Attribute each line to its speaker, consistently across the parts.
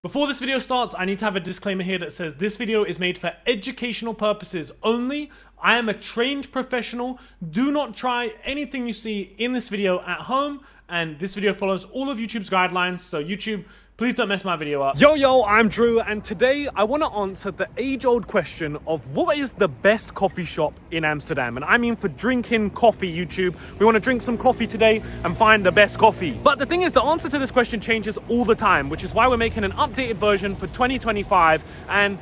Speaker 1: Before this video starts, I need to have a disclaimer here that says this video is made for educational purposes only. I am a trained professional. Do not try anything you see in this video at home, and this video follows all of YouTube's guidelines, so YouTube, please don't mess my video up. Yo, I'm Drew, and today I want to answer the age-old question of what is the best coffee shop in Amsterdam? And I mean for drinking coffee, YouTube. We want to drink some coffee today and find the best coffee. But the thing is, the answer to this question changes all the time, which is why we're making an updated version for 2025. And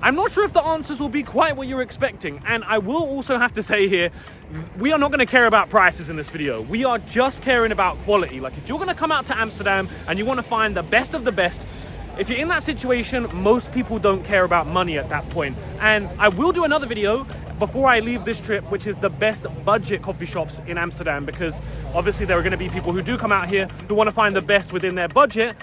Speaker 1: I'm not sure if the answers will be quite what you're expecting. And I will also have to say here, we are not going to care about prices in this video. We are just caring about quality. Like, if you're going to come out to Amsterdam and you want to find the best of the best, if you're in that situation, most people don't care about money at that point. And I will do another video before I leave this trip, which is the best budget coffee shops in Amsterdam, because obviously there are going to be people who do come out here who want to find the best within their budget.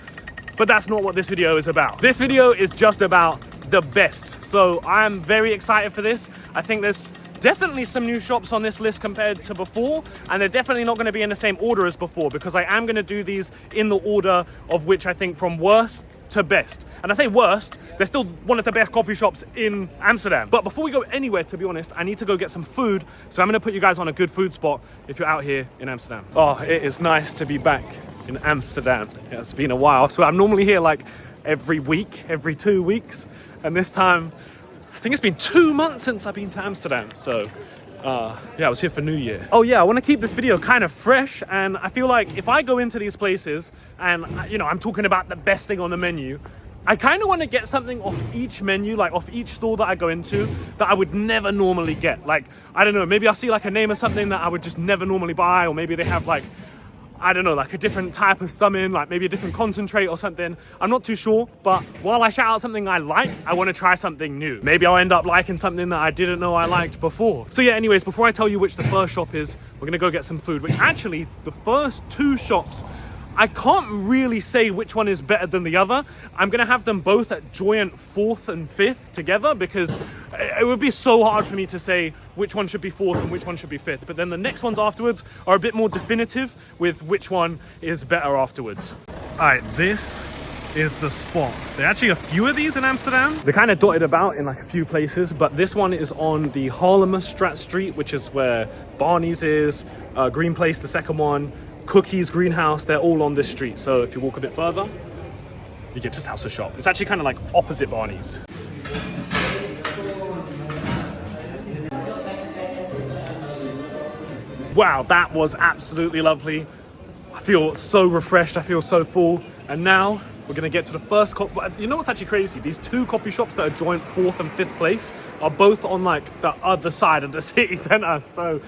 Speaker 1: But that's not what this video is about. This video is just about the best. So I'm very excited for this. I think there's definitely some new shops on this list compared to before, and they're definitely not going to be in the same order as before, because I am going to do these in the order of which I think from worst to best. And I say worst, they're still one of the best coffee shops in Amsterdam. But before we go anywhere, to be honest, I need to go get some food. So I'm going to put you guys on a good food spot if you're out here in Amsterdam. Oh, it is nice to be back in Amsterdam. Yeah, it's been a while. So I'm normally here like every week, every 2 weeks. And this time, I think it's been 2 months since I've been to Amsterdam. So yeah, I was here for New Year. Oh yeah, I want to keep this video kind of fresh. And I feel like if I go into these places and, you know, I'm talking about the best thing on the menu, I kind of want to get something off each menu, like off each store that I go into, that I would never normally get. Like, I don't know, maybe I'll see like a name of something that I would just never normally buy, or maybe they have like, I don't know, like a different type of summon, like maybe a different concentrate or something. I'm not too sure, but while I shout out something I like, I want to try something new. Maybe I'll end up liking something that I didn't know I liked before. So yeah, anyways, before I tell you which the first shop is, we're gonna go get some food, which actually, the first two shops, I can't really say which one is better than the other. I'm gonna have them both at joint 4th and 5th together, because it would be so hard for me to say which one should be 4th and which one should be 5th. But then the next ones afterwards are a bit more definitive with which one is better afterwards. All right, this is the spot. There are actually a few of these in Amsterdam. They're kind of dotted about in like a few places, but this one is on the Haarlemmerstraat Street, which is where Barney's is, Green Place, the second one, Cookies, Greenhouse, they're all on this street. So if you walk a bit further, you get to Salsa Shop. It's actually kind of like opposite Barney's. Wow, that was absolutely lovely. I feel so refreshed, I feel so full. And now we're gonna get to the first you know what's actually crazy? These two coffee shops that are joint 4th and 5th place are both on like the other side of the city centre. So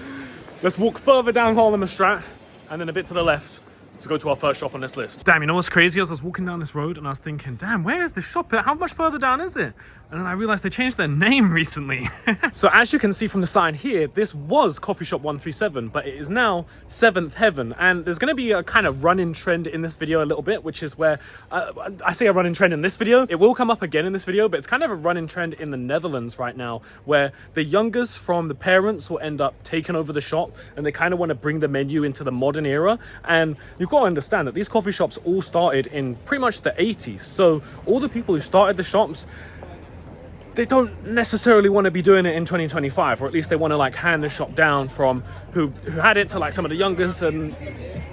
Speaker 1: let's walk further down Haarlemmerstraat, and then a bit to the left to go to our first shop on this list. Damn, you know what's crazy? As I was walking down this road and I was thinking, damn, where is this shop? How much further down is it? And then I realized they changed their name recently. So as you can see from the sign here, this was Coffee Shop 137, but it is now 7th Heaven. And there's gonna be a kind of run-in trend in this video a little bit, which is where, I say a run-in trend in this video, it will come up again in this video, but it's kind of a run-in trend in the Netherlands right now, where the youngest from the parents will end up taking over the shop, and they kind of want to bring the menu into the modern era. And you've got to understand that these coffee shops all started in pretty much the 80s. So all the people who started the shops, they don't necessarily want to be doing it in 2025, or at least they want to like hand the shop down from who had it to like some of the youngest. And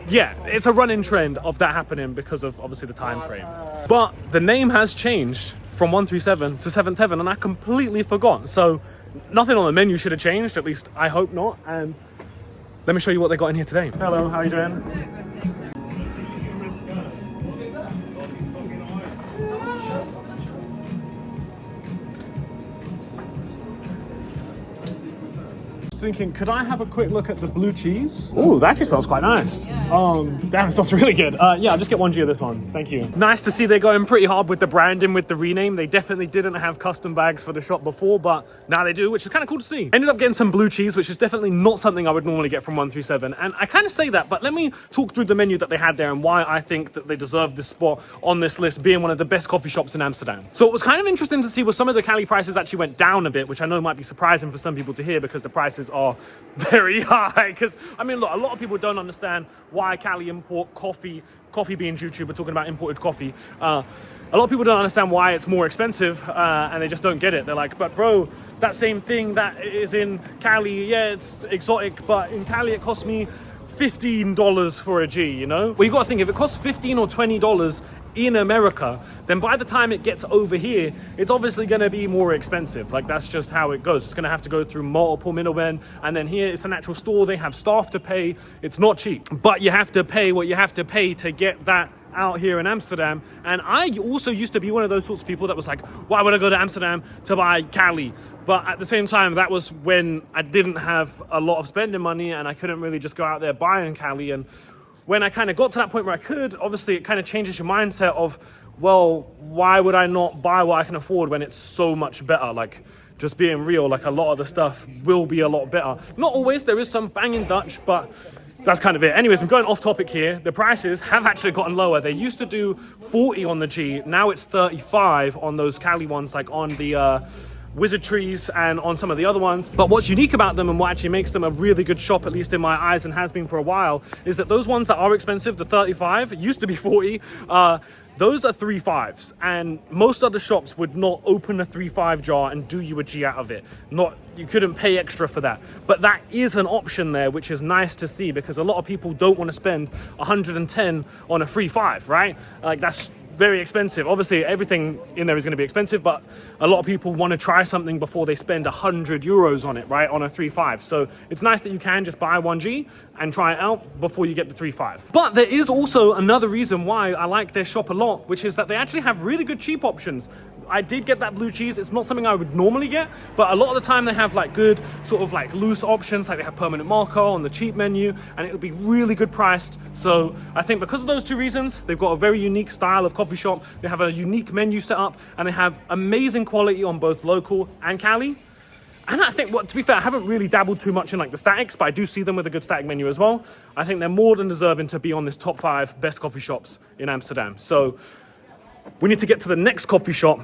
Speaker 1: yeah, it's a running trend of that happening because of obviously the time frame. But the name has changed from 137 to 7th Heaven, and I completely forgot. So nothing on the menu should have changed, at least I hope not. And let me show you what they got in here today. Hello, how are you doing? Thinking, could I have a quick look at the blue cheese? Oh, that actually smells quite nice. Damn, it smells really good. Yeah, I'll just get 1 G of this one. Thank you. Nice to see they're going pretty hard with the branding, with the rename. They definitely didn't have custom bags for the shop before, but now they do, which is kind of cool to see. Ended up getting some blue cheese, which is definitely not something I would normally get from 137. And I kind of say that, but let me talk through the menu that they had there and why I think that they deserve this spot on this list, being one of the best coffee shops in Amsterdam. So it was kind of interesting to see where some of the Cali prices actually went down a bit, which I know might be surprising for some people to hear, because the prices are very high. Because, I mean, look, a lot of people don't understand why Cali import coffee beans YouTuber talking about imported coffee. A lot of people don't understand why it's more expensive, and they just don't get it. They're like, but bro, that same thing that is in Cali, yeah, it's exotic, but in Cali it costs me $15 for a G, you know? Well, you gotta think, if it costs $15 or $20 in America, then by the time it gets over here, it's obviously gonna be more expensive. Like, that's just how it goes. It's gonna have to go through multiple middlemen, and then here it's an actual store, they have staff to pay. It's not cheap, but you have to pay what you have to pay to get that out here in Amsterdam. And I also used to be one of those sorts of people that was like, why would I go to Amsterdam to buy Cali? But at the same time, that was when I didn't have a lot of spending money and I couldn't really just go out there buying Cali. And when I kind of got to that point where I could, obviously it kind of changes your mindset of, well, why would I not buy what I can afford when it's so much better? Like, just being real, like, a lot of the stuff will be a lot better. Not always, there is some banging Dutch, but that's kind of it. Anyways, I'm going off topic here. The prices have actually gotten lower. They used to do 40 on the G. Now it's 35 on those Cali ones, like on the Wizard Trees and on some of the other ones. But what's unique about them and what actually makes them a really good shop, at least in my eyes and has been for a while, is that those ones that are expensive, the 35, used to be 40, those are 3.5s, and most other shops would not open a 3.5 jar and do you a G out of it. You couldn't pay extra for that. But that is an option there, which is nice to see, because a lot of people don't want to spend 110 on a 3.5, right? Like, that's very expensive. Obviously, everything in there is going to be expensive, but a lot of people want to try something before they spend 100 euros on it, right? On a 3.5. So it's nice that you can just buy 1G and try it out before you get the 3.5. But there is also another reason why I like their shop a lot, which is that they actually have really good cheap options. I did get that blue cheese. It's not something I would normally get, but a lot of the time they have like good sort of like loose options, like they have permanent marker on the cheap menu, and it would be really good priced. So I think because of those two reasons, they've got a very unique style of coffee shop. They have a unique menu set up, and they have amazing quality on both local and Cali. And I think, to be fair, I haven't really dabbled too much in like the statics, but I do see them with a good static menu as well. I think they're more than deserving to be on this top 5 best coffee shops in Amsterdam. So we need to get to the next coffee shop,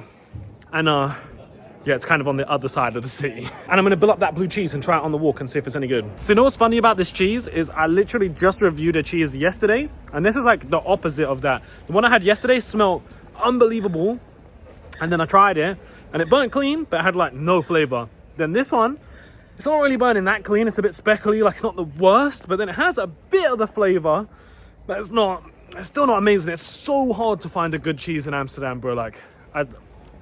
Speaker 1: and yeah, it's kind of on the other side of the city. And I'm gonna build up that blue cheese and try it on the walk and see if it's any good. So you know what's funny about this cheese is I literally just reviewed a cheese yesterday, and this is like the opposite of that. The one I had yesterday smelled unbelievable, and then I tried it, and it burnt clean, but it had like no flavor. Then this one, it's not really burning that clean. It's a bit speckly, like it's not the worst, but then it has a bit of the flavor, but it's still not amazing. It's so hard to find a good cheese in Amsterdam, bro. Like,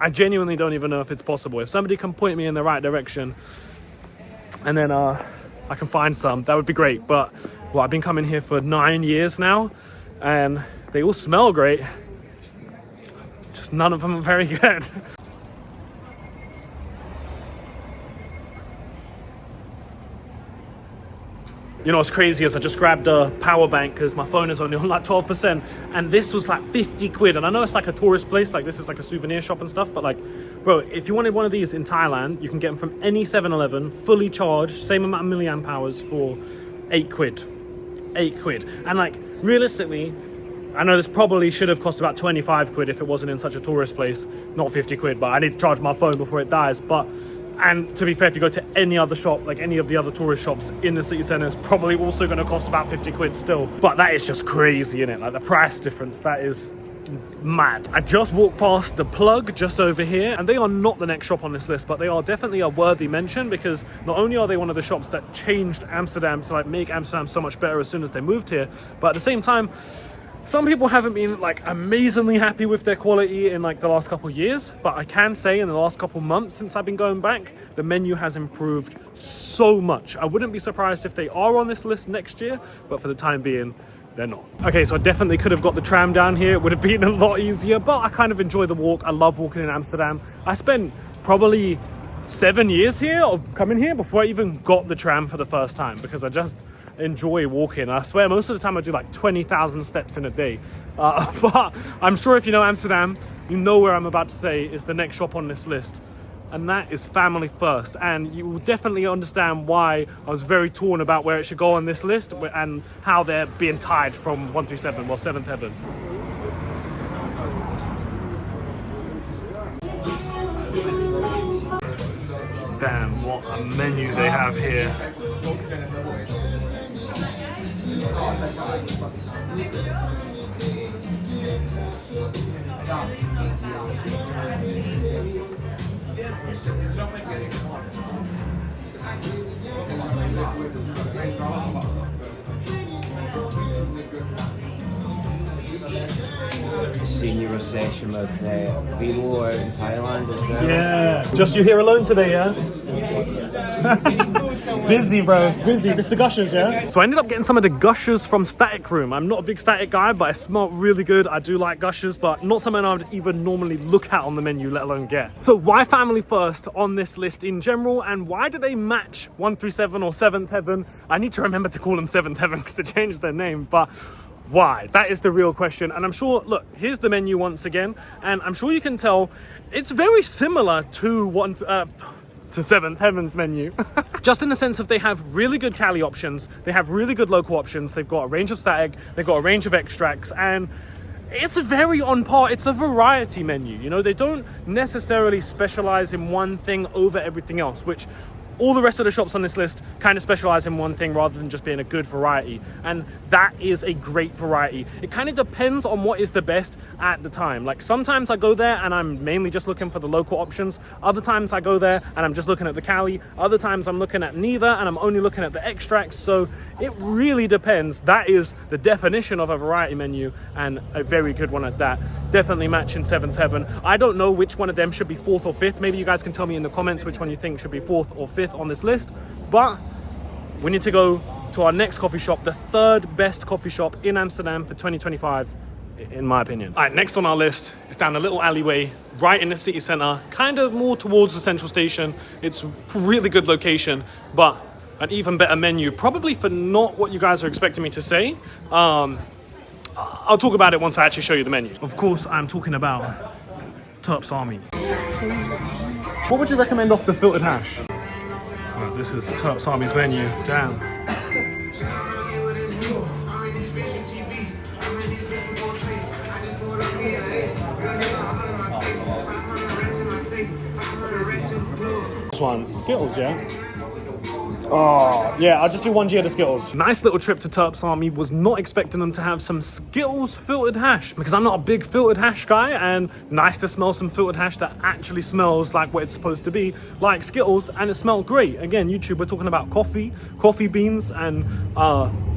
Speaker 1: I genuinely don't even know if it's possible. If somebody can point me in the right direction and then I can find some, that would be great. But, well, I've been coming here for 9 years now, and they all smell great. Just none of them are very good. You know what's crazy is I just grabbed a power bank because my phone is only on like 12%, and this was like 50 quid. And I know it's like a tourist place, like this is like a souvenir shop and stuff, but like, bro, if you wanted one of these in Thailand, you can get them from any 7-Eleven, fully charged, same amount of milliamp hours for 8 quid. 8 quid. And like, realistically, I know this probably should have cost about 25 quid if it wasn't in such a tourist place, not 50 quid, but I need to charge my phone before it dies. And to be fair, if you go to any other shop, like any of the other tourist shops in the city centre, it's probably also going to cost about 50 quid still. But that is just crazy, innit? Like the price difference, that is mad. I just walked past the Plug just over here, and they are not the next shop on this list, but they are definitely a worthy mention, because not only are they one of the shops that changed Amsterdam to like make Amsterdam so much better as soon as they moved here, but at the same time, some people haven't been like amazingly happy with their quality in like the last couple of years, but I can say in the last couple of months since I've been going back, the menu has improved so much. I wouldn't be surprised if they are on this list next year, but for the time being, they're not. Okay, so I definitely could have got the tram down here. It would have been a lot easier, but I kind of enjoy the walk. I love walking in Amsterdam. I spent probably 7 years here, or coming here, before I even got the tram for the first time, because I just enjoy walking. I swear most of the time I do like 20,000 steps in a day, but I'm sure if you know Amsterdam, you know where I'm about to say is the next shop on this list, and that is Family First. And you will definitely understand why I was very torn about where it should go on this list and how they're being tied from 1 through 7, well, 7th heaven. Damn, what a menu they have here.
Speaker 2: Seen your recession with Vivo out in Thailand as well.
Speaker 1: Yeah. Just you here alone today, yeah? Busy, bro. It's busy. This is the Gushers, yeah? So I ended up getting some of the Gushers from Static Room. I'm not a big Static guy, but it smelled really good. I do like Gushers, but not something I would even normally look at on the menu, let alone get. So why Family First on this list in general, and why do they match 137 or 7th Heaven? I need to remember to call them 7th Heaven because they changed their name, but why? That is the real question. And I'm sure, look, here's the menu once again, and I'm sure you can tell it's very similar to 7th Heaven's menu. Just in the sense of they have really good Cali options, they have really good local options, they've got a range of static, they've got a range of extracts, and it's very on par. It's a variety menu, you know. They don't necessarily specialize in one thing over everything else, which all the rest of the shops on this list kind of specialize in one thing rather than just being a good variety. And that is a great variety. It kind of depends on what is the best at the time. Like sometimes I go there and I'm mainly just looking for the local options. Other times I go there and I'm just looking at the Cali. Other times I'm looking at neither and I'm only looking at the extracts. So it really depends. That is the definition of a variety menu, and a very good one at that. Definitely matching 7th Heaven. I don't know which one of them should be 4th or 5th. Maybe you guys can tell me in the comments which one you think should be 4th or 5th on this list. But we need to go to our next coffee shop, the 3rd best coffee shop in Amsterdam for 2025, in my opinion. All right, next on our list is down a little alleyway right in the city center, kind of more towards the central station. It's a really good location, but an even better menu, probably for not what you guys are expecting me to say. I'll talk about it once I actually show you the menu. Of course, I'm talking about Terps Army. What would you recommend off the filtered hash? Oh, this is Terps Army's menu. Damn. This one, Skittles, yeah? Oh, yeah, I'll just do 1G of the Skittles. Nice little trip to Terps Army. Was not expecting them to have some Skittles filtered hash because I'm not a big filtered hash guy, and nice to smell some filtered hash that actually smells like what it's supposed to be, like Skittles, and it smelled great. Again, YouTube, we're talking about coffee beans, and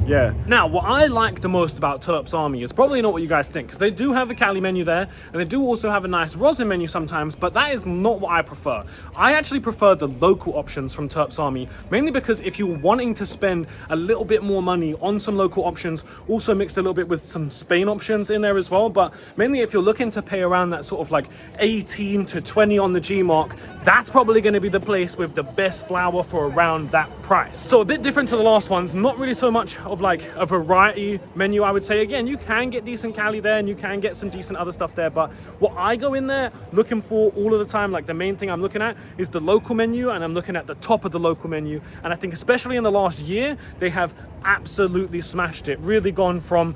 Speaker 1: yeah. Now, what I like the most about Terps Army is probably not what you guys think, because they do have a Cali menu there, and they do also have a nice rosin menu sometimes, but that is not what I prefer. I actually prefer the local options from Terps Army, mainly because if you're wanting to spend a little bit more money on some local options, also mixed a little bit with some Spain options in there as well, but mainly if you're looking to pay around that sort of like 18 to 20 on the G mark, that's probably going to be the place with the best flour for around that price. So a bit different to the last ones, not really so much of like a variety menu, I would say. Again, you can get decent Cali there and you can get some decent other stuff there, but what I go in there looking for all of the time, like the main thing I'm looking at is the local menu, and I'm looking at the top of the local menu, and I think especially in the last year they have absolutely smashed it. Really gone from,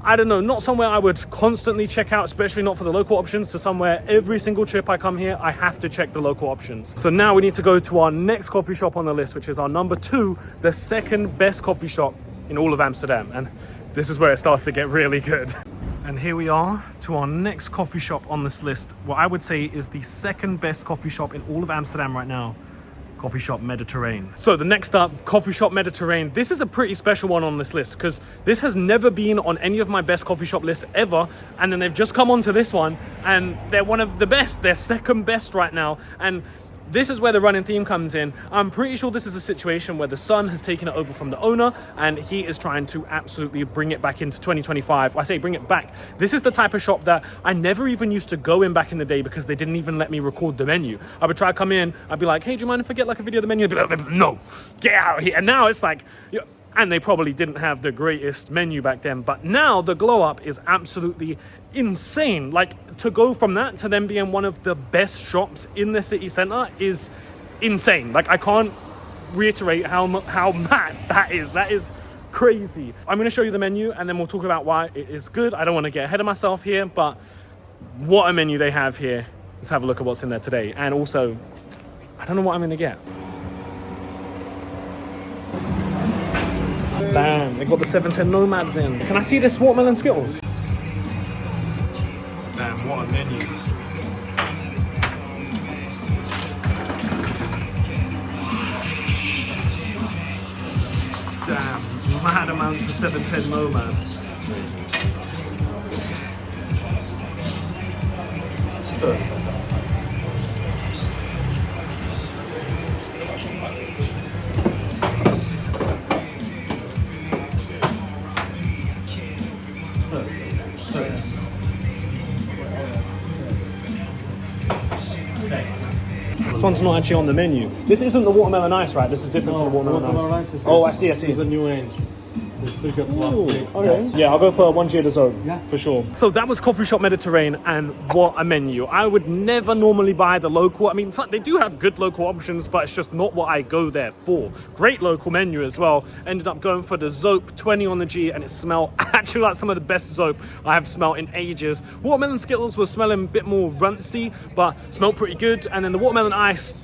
Speaker 1: I don't know, not somewhere I would constantly check out, especially not for the local options, to somewhere every single trip I come here, I have to check the local options. So now we need to go to our next coffee shop on the list, which is our number 2, the 2nd best coffee shop in all of Amsterdam. And this is where it starts to get really good. And here we are to our next coffee shop on this list, what I would say is the 2nd best coffee shop in all of Amsterdam right now. Coffee Shop Mediterane. So the next up, Coffee Shop Mediterane. This is a pretty special one on this list because this has never been on any of my best coffee shop lists ever, and then they've just come onto this one and they're one of the best. They're 2nd best right now, and this is where the running theme comes in. I'm pretty sure this is a situation where the son has taken it over from the owner and he is trying to absolutely bring it back into 2025. I say bring it back. This is the type of shop that I never even used to go in back in the day because they didn't even let me record the menu. I would try to come in, I'd be like, hey, do you mind if I get like a video of the menu? They'd be like, no, get out of here. And now it's like, and they probably didn't have the greatest menu back then, but now the glow up is absolutely insane. Like, to go from that to them being one of the best shops in the city center is insane. Like, I can't reiterate how mad that is. That is crazy. I'm going to show you the menu and then we'll talk about why it is good. I don't want to get ahead of myself here, but what a menu they have here. Let's have a look at what's in there today. And also, I don't know what I'm going to get. Bam, they got the 710 Nomads in. Can I see this watermelon Skittles? Damn, what a menu. Damn, mad amounts of 710 Nomads. This one's not actually on the menu. This isn't the watermelon ice, right? This is different to the watermelon ice. Oh, I see.
Speaker 3: It's a new range.
Speaker 1: Ooh, okay. Yeah, I'll go for one Gia de Zone, for sure. So that was Coffeeshop Mediterane, and what a menu. I would never normally buy the local. I mean, they do have good local options, but it's just not what I go there for. Great local menu as well. Ended up going for the Zope 20 on the G, and it smelled actually like some of the best Zope I have smelled in ages. Watermelon Skittles was smelling a bit more runtsy, but smelled pretty good. And then the watermelon ice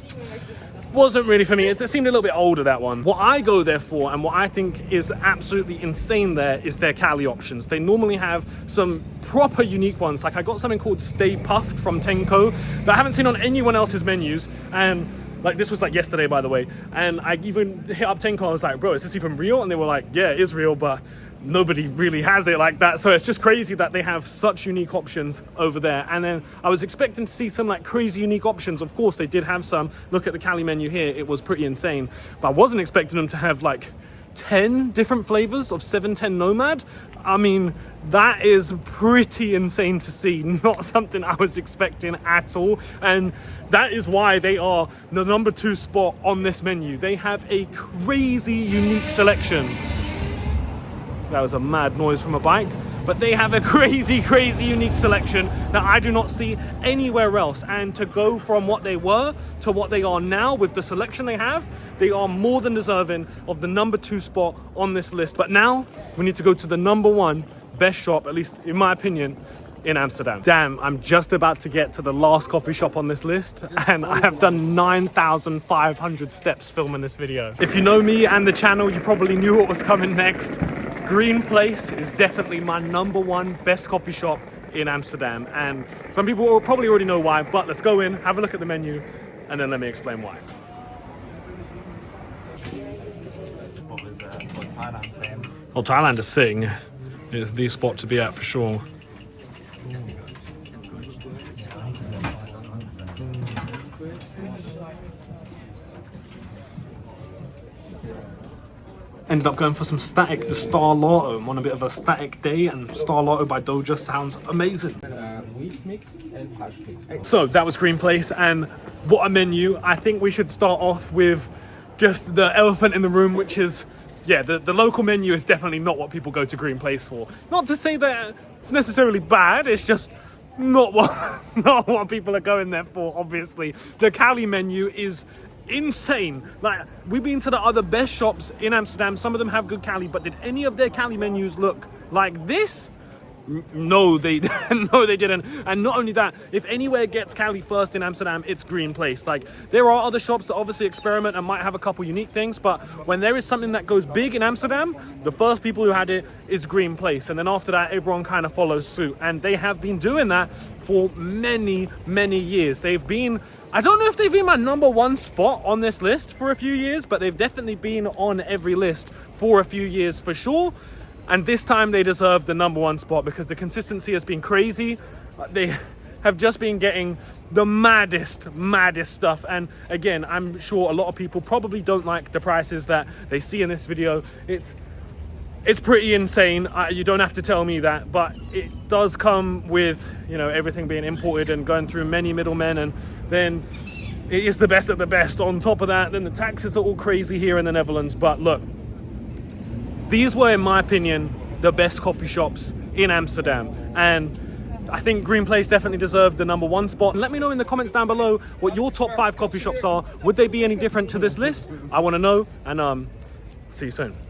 Speaker 1: wasn't really for me. It seemed a little bit older, that one. What I go there for, and what I think is absolutely insane there, is their Cali options. They normally have some proper unique ones. Like I got something called Stay Puffed from Tenko that I haven't seen on anyone else's menus, and like this was like yesterday, by the way, and I even hit up Tenko. I was like, bro, is this even real? And they were like, yeah, it is real, but nobody really has it like that. So it's just crazy that they have such unique options over there. And then I was expecting to see some like crazy unique options. Of course they did have some. Look at the Cali menu here, it was pretty insane, but I wasn't expecting them to have like 10 different flavors of 710 Nomad. I mean, that is pretty insane to see. Not something I was expecting at all, and that is why they are the number 2 spot on this menu. They have a crazy unique selection. That was a mad noise from a bike. But they have a crazy, crazy unique selection that I do not see anywhere else. And to go from what they were to what they are now with the selection they have, they are more than deserving of the number 2 spot on this list. But now we need to go to the number 1 best shop, at least in my opinion, in Amsterdam. Damn, I'm just about to get to the last coffee shop on this list, and I have done 9,500 steps filming this video. If you know me and the channel, you probably knew what was coming next. Green Place is definitely my number 1 best coffee shop in Amsterdam, and some people will probably already know why, but let's go in, have a look at the menu, and then let me explain why.
Speaker 3: What's Thailand saying?
Speaker 1: Well, Thailand is saying it's the spot to be at for sure. Ended up going for some Static, the Star Lotto. I'm on a bit of a static day, and Star Lotto by Doja sounds amazing.
Speaker 3: Wheat mix and hash mix.
Speaker 1: So that was Green Place, and what a menu. I think we should start off with just the elephant in the room, which is, yeah, the local menu is definitely not what people go to Green Place for. Not to say that it's necessarily bad, it's just not what people are going there for, obviously. The Cali menu is insane. Like, we've been to the other best shops in Amsterdam. Some of them have good Cali, but did any of their Cali menus look like this? No, they no, they didn't. And not only that, if anywhere gets Cali first in Amsterdam, it's Green Place. Like, there are other shops that obviously experiment and might have a couple unique things, but when there is something that goes big in Amsterdam, the first people who had it is Green Place, and then after that everyone kind of follows suit, and they have been doing that for many, many years. They've been, I don't know if they've been my number 1 spot on this list for a few years, but they've definitely been on every list for a few years for sure. And this time they deserve the number 1 spot because the consistency has been crazy. They have just been getting the maddest stuff. And again, I'm sure a lot of people probably don't like the prices that they see in this video. It's pretty insane. You don't have to tell me that, but it does come with, you know, everything being imported and going through many middlemen, and then it is the best of the best. On top of that, then the taxes are all crazy here in the Netherlands. But look, these were, in my opinion, the best coffee shops in Amsterdam, and I think Green Place definitely deserved the number 1 spot. And let me know in the comments down below what your top 5 coffee shops are. Would they be any different to this list? I want to know, and see you soon.